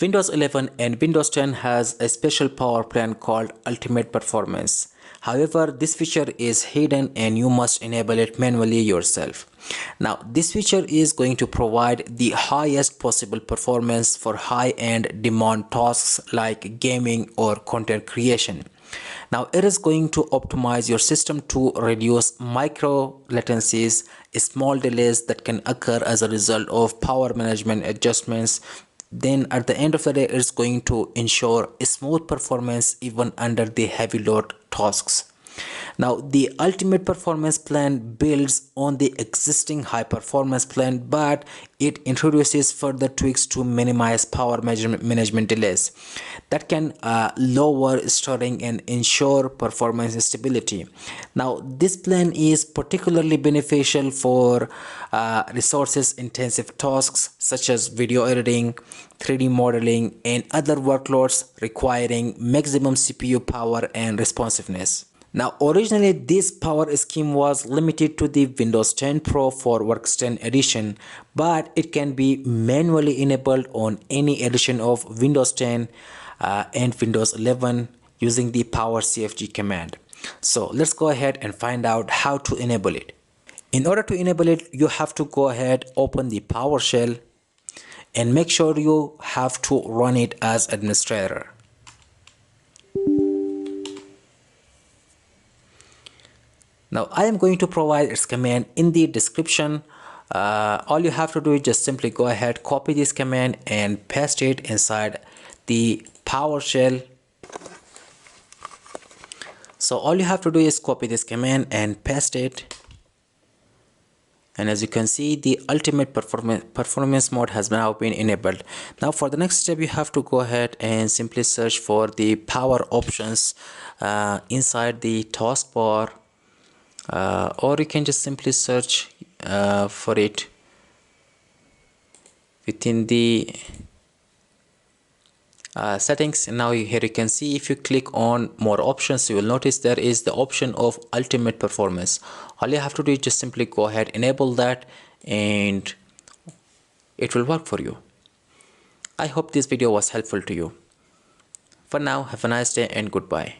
Windows 11 and Windows 10 has a special power plan called Ultimate Performance. However, this feature is hidden and you must enable it manually yourself. Now, this feature is going to provide the highest possible performance for high-end demand tasks like gaming or content creation. Now, it is going to optimize your system to reduce micro latencies, small delays that can occur as a result of power management adjustments. Then at the end of the day, it's going to ensure a smooth performance even under the heavy load tasks. Now, the Ultimate Performance Plan builds on the existing high performance plan, but it introduces further tweaks to minimize power management delays that can lower storing and ensure performance stability. Now, this plan is particularly beneficial for resources intensive tasks such as video editing, 3D modeling, and other workloads requiring maximum CPU power and responsiveness. Now, originally this power scheme was limited to the Windows 10 Pro for Workstation edition, but it can be manually enabled on any edition of Windows 10 and Windows 11 using the powercfg command. So let's go ahead and find out how to enable it. In order to enable it, you have to go ahead, open the PowerShell, and make sure you have to run it as administrator. Now, I am going to provide its command in the description. All you have to do is just simply go ahead, copy this command and paste it inside the PowerShell. So all you have to do is copy this command and paste it. And as you can see, the ultimate performance mode has now been enabled. Now for the next step, you have to go ahead and simply search for the power options inside the taskbar. Or you can just simply search for it within the settings. And now here you can see, if you click on more options, you will notice there is the option of ultimate performance. All you have to do is just simply go ahead, enable that, and it will work for you. I hope this video was helpful to you. For now, have a nice day and goodbye.